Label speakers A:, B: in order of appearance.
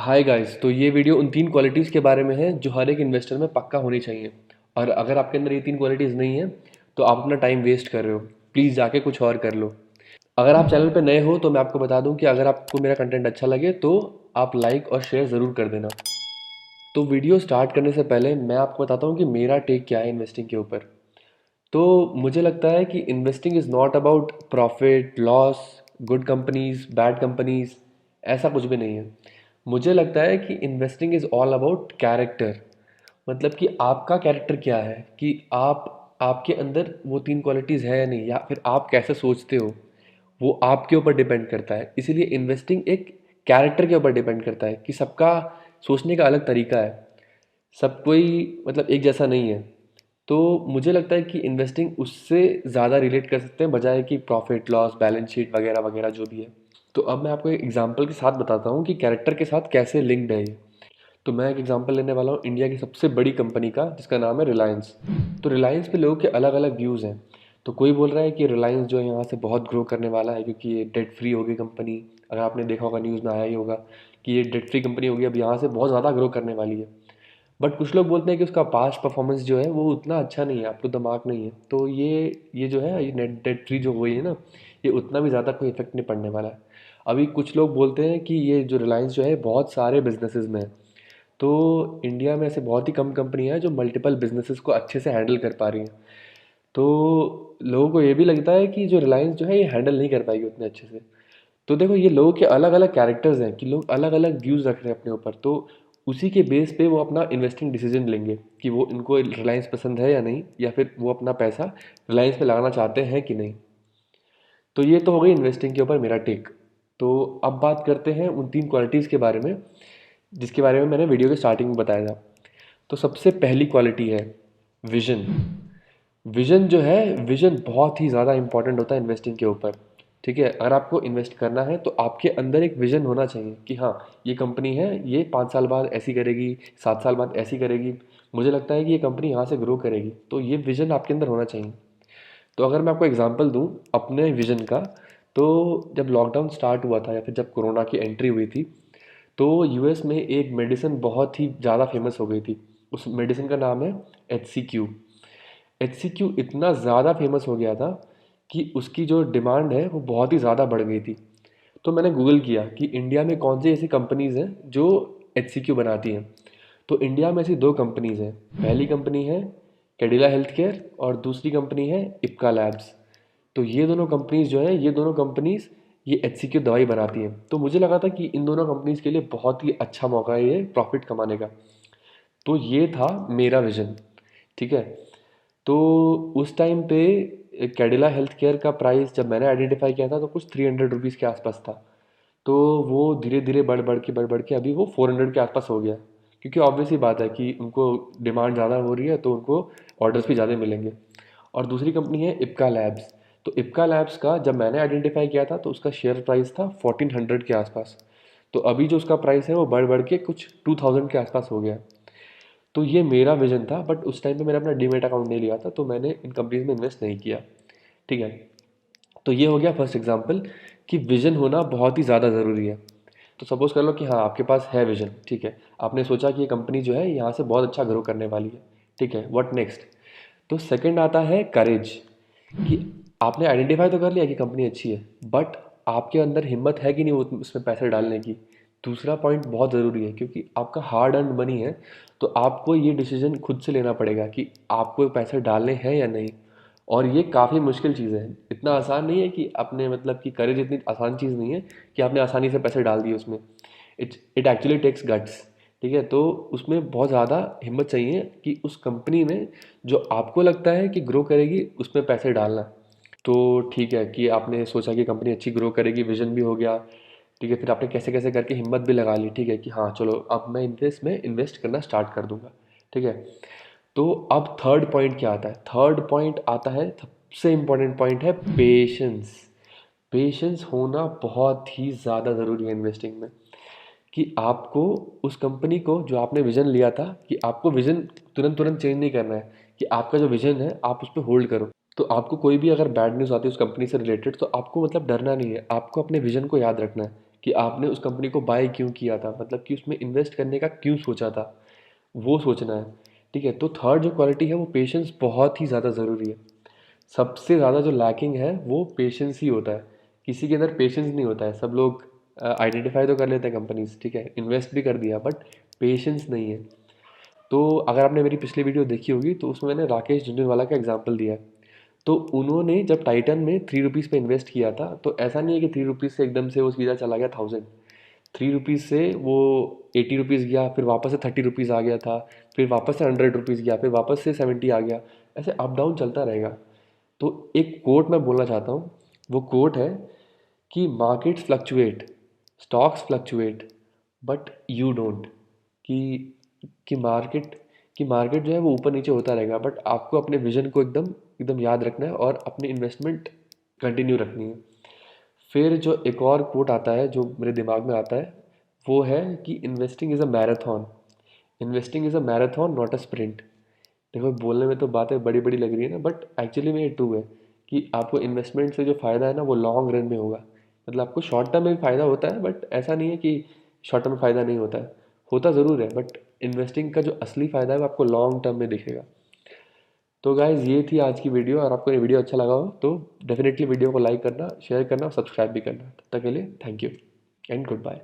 A: Hi guys. तो ये video उन तीन क्वालिटीज़ के बारे में है जो हर एक इन्वेस्टर में पक्का होनी चाहिए। और अगर आपके अंदर ये तीन क्वालिटीज़ नहीं है तो आप अपना टाइम वेस्ट कर रहे हो। प्लीज़ जाके कुछ और कर लो। अगर आप चैनल पे नए हो तो मैं आपको बता दूं कि अगर आपको मेरा कंटेंट अच्छा लगे तो आप लाइक और शेयर ज़रूर कर देना। तो वीडियो स्टार्ट करने से पहले मैं आपको बताता हूँ कि मेरा टेक क्या है इन्वेस्टिंग के ऊपर। तो मुझे लगता है कि investing is not about profit loss, good companies bad companies, ऐसा कुछ भी नहीं है। मुझे लगता है कि investing is all about character. मतलब कि आपका कैरेक्टर क्या है, कि आप आपके अंदर वो तीन क्वालिटीज़ है या नहीं, या फिर आप कैसे सोचते हो, वो आपके ऊपर डिपेंड करता है। इसीलिए इन्वेस्टिंग एक कैरेक्टर के ऊपर डिपेंड करता है कि सबका सोचने का अलग तरीका है। सब कोई मतलब एक जैसा नहीं है। तो मुझे लगता है कि इन्वेस्टिंग उससे ज़्यादा रिलेट कर सकते हैं बजाय कि प्रॉफिट लॉस बैलेंस शीट वगैरह वगैरह जो भी है। तो अब मैं आपको एक एग्जांपल के साथ बताता हूँ कि कैरेक्टर के साथ कैसे लिंक्ड है ये। तो मैं एक एग्जांपल लेने वाला हूँ इंडिया की सबसे बड़ी कंपनी का, जिसका नाम है रिलायंस। तो रिलायंस पे लोगों के अलग अलग व्यूज़ हैं। तो कोई बोल रहा है कि रिलायंस जो है यहाँ से बहुत ग्रो करने वाला है क्योंकि ये डेट फ्री होगी कंपनी। अगर आपने देखा होगा, न्यूज़ में आया ही होगा कि ये डेट फ्री कंपनी होगी, अब यहाँ से बहुत ज़्यादा ग्रो करने वाली है। बट कुछ लोग बोलते हैं कि उसका पास्ट परफॉर्मेंस जो है वो उतना अच्छा नहीं है, आपको दिमाग नहीं है। तो ये जो है, ये नेट डेट फ्री जो हुई है ना, ये उतना भी ज़्यादा कोई इफेक्ट नहीं पड़ने वाला है। अभी कुछ लोग बोलते हैं कि ये जो रिलायंस जो है बहुत सारे बिजनेसेस में है। तो इंडिया में ऐसे बहुत ही कम कंपनियां हैं जो मल्टीपल बिजनेसेस को अच्छे से हैंडल कर पा रही हैं। तो लोगों को ये भी लगता है कि जो रिलायंस जो है ये हैंडल नहीं कर पाएगी उतने अच्छे से। तो देखो, ये लोगों के अलग अलग कैरेक्टर्स हैं कि लोग अलग अलग व्यूज़ रख रहे हैं अपने ऊपर। तो उसी के बेस पे वो अपना इन्वेस्टिंग डिसीजन लेंगे कि वो इनको रिलायंस पसंद है या नहीं, या फिर वो अपना पैसा रिलायंस में लगाना चाहते हैं कि नहीं। तो ये तो हो गई इन्वेस्टिंग के ऊपर मेरा टेक। तो अब बात करते हैं उन तीन क्वालिटीज़ के बारे में जिसके बारे में मैंने वीडियो के स्टार्टिंग में बताया था। तो सबसे पहली क्वालिटी है विजन। विजन जो है, विजन बहुत ही ज़्यादा इंपॉर्टेंट होता है इन्वेस्टिंग के ऊपर। ठीक है, अगर आपको इन्वेस्ट करना है तो आपके अंदर एक विजन होना चाहिए कि हाँ, ये कंपनी है, ये 5 साल बाद ऐसी करेगी, 7 साल बाद ऐसी करेगी। मुझे लगता है कि ये कंपनी यहाँ से ग्रो करेगी, तो ये विजन आपके अंदर होना चाहिए। तो अगर मैं आपको एग्जांपल दूं अपने विजन का, तो जब लॉकडाउन स्टार्ट हुआ था या फिर जब कोरोना की एंट्री हुई थी, तो यूएस में एक मेडिसिन बहुत ही ज़्यादा फेमस हो गई थी। उस मेडिसिन का नाम है HCQ। HCQ इतना ज़्यादा फेमस हो गया था कि उसकी जो डिमांड है वो बहुत ही ज़्यादा बढ़ गई थी। तो मैंने गूगल किया कि इंडिया में कौन सी ऐसी कंपनीज़ हैं जो HCQ बनाती हैं। तो इंडिया में ऐसी दो कंपनीज़ हैं। पहली कंपनी है कैडिला हेल्थ केयर और दूसरी कंपनी है इप्का लैब्स। तो ये दोनों कंपनीज़ जो है, ये दोनों कंपनीज़ ये HCQ दवाई बनाती हैं। तो मुझे लगा था कि इन दोनों कंपनीज़ के लिए बहुत ही अच्छा मौका है ये प्रॉफिट कमाने का। तो ये था मेरा विज़न। ठीक है। तो उस टाइम पे कैडिला हेल्थ केयर का प्राइस जब मैंने आइडेंटिफाई किया था तो कुछ 300 रुपीज़ के आसपास था। तो वो धीरे धीरे बढ़ बढ़ के अभी वो 400 के आसपास हो गया। क्योंकि ऑब्वियस ही बात है कि उनको डिमांड ज़्यादा हो रही है तो उनको ऑर्डर्स भी ज़्यादा मिलेंगे। और दूसरी कंपनी है इप्का लैब्स। तो इप्का लैब्स का जब मैंने आइडेंटिफाई किया था तो उसका शेयर प्राइस था 1400 के आसपास। तो अभी जो उसका प्राइस है वो बढ़ बढ़ के कुछ 2000 के आसपास हो गया। तो ये मेरा विजन था, बट उस टाइम पे मैंने अपना डीमेट अकाउंट नहीं लिया था तो मैंने इन कंपनीज में इन्वेस्ट नहीं किया। ठीक है। तो ये हो गया फर्स्ट एग्जांपल कि विजन होना बहुत ही ज़्यादा ज़रूरी है। तो सपोज कर लो कि हाँ, आपके पास है विजन। ठीक है, आपने सोचा कि ये कंपनी जो है यहाँ से बहुत अच्छा ग्रो करने वाली है। ठीक है, व्हाट नेक्स्ट। तो सेकंड आता है करेज, कि आपने आइडेंटिफाई तो कर लिया कि कंपनी अच्छी है, बट आपके अंदर हिम्मत है कि नहीं उसमें पैसे डालने की। दूसरा पॉइंट बहुत ज़रूरी है क्योंकि आपका हार्ड अर्न मनी है। तो आपको ये डिसीजन खुद से लेना पड़ेगा कि आपको पैसे डालने हैं या नहीं। और ये काफ़ी मुश्किल चीज़ है, इतना आसान नहीं है कि आपने मतलब कि करेज इतनी आसान चीज़ नहीं है कि आपने आसानी से पैसे डाल दिए उसमें। It actually takes guts. ठीक है, तो उसमें बहुत ज़्यादा हिम्मत चाहिए कि उस कंपनी में जो आपको लगता है कि ग्रो करेगी उसमें पैसे डालना। तो ठीक है कि आपने सोचा कि कंपनी अच्छी ग्रो करेगी, विजन भी हो गया। ठीक है, फिर आपने कैसे कैसे करके हिम्मत भी लगा ली। ठीक है कि हाँ चलो, अब मैं इन्वेस्ट में इन्वेस्ट करना स्टार्ट कर दूंगा। ठीक है। तो अब थर्ड पॉइंट क्या आता है, थर्ड पॉइंट आता है, सबसे इंपॉर्टेंट पॉइंट है पेशेंस। पेशेंस होना बहुत ही ज़्यादा ज़रूरी है इन्वेस्टिंग में। कि आपको उस कंपनी को, जो आपने विज़न लिया था, कि आपको विज़न तुरंत तुरंत चेंज नहीं करना है। कि आपका जो विज़न है आप उस पर होल्ड करो। तो आपको कोई भी अगर बैड न्यूज़ आती है उस कंपनी से रिलेटेड तो आपको मतलब डरना नहीं है, आपको अपने विज़न को याद रखना है कि आपने उस कंपनी को बाय क्यों किया था, मतलब कि उसमें इन्वेस्ट करने का क्यों सोचा था, वो सोचना है। ठीक है, तो थर्ड जो क्वालिटी है वो पेशेंस बहुत ही ज़्यादा ज़रूरी है। सबसे ज़्यादा जो लैकिंग है वो पेशेंस ही होता है। किसी के अंदर पेशेंस नहीं होता है। सब लोग आइडेंटिफाई तो कर लेते हैं कंपनीज, ठीक है, इन्वेस्ट भी कर दिया, बट पेशेंस नहीं है। तो अगर आपने मेरी पिछली वीडियो देखी होगी तो उसमें मैंने राकेश झुंझुनवाला का एग्जांपल दिया है। तो उन्होंने जब टाइटन में 3 रुपीज़ पे इन्वेस्ट किया था, तो ऐसा नहीं है कि 3 रुपीज़ से एकदम से वो सीधा चला गया 1000। 3 रुपीज़ से वो 80 रुपीज़ गया, फिर वापस से 30 रुपीज़ आ गया था, फिर वापस से 100 रुपीज़ गया, फिर वापस से 70 आ गया। ऐसे अप डाउन चलता रहेगा। तो एक कोट मैं बोलना चाहता हूँ, वो कोट है कि markets fluctuate, stocks fluctuate, but you don't. कि कि मार्केट कि मार्केट जो है वो ऊपर नीचे होता रहेगा, बट आपको अपने विजन को एकदम एकदम याद रखना है और अपनी इन्वेस्टमेंट कंटिन्यू रखनी है। फिर जो एक और कोट आता है जो मेरे दिमाग में आता है, वो है कि investing is a marathon. Investing is a marathon not a sprint. देखो बोलने में तो बातें बड़ी बड़ी लग रही है ना, बट एक्चुअली में ये ट्रू है कि आपको इन्वेस्टमेंट से जो फ़ायदा है ना वो लॉन्ग रन में होगा। मतलब आपको शॉर्ट टर्म में भी फ़ायदा होता है, बट ऐसा नहीं है कि शॉर्ट टर्म में फ़ायदा नहीं होता है, होता ज़रूर है, बट इन्वेस्टिंग का जो असली फ़ायदा है वो आपको लॉन्ग टर्म में दिखेगा। तो गाइज़ ये थी आज की वीडियो, और आपको ये वीडियो अच्छा लगा हो तो डेफिनेटली वीडियो को लाइक करना, शेयर करना और सब्सक्राइब भी करना। तब तक के लिए thank you and good bye.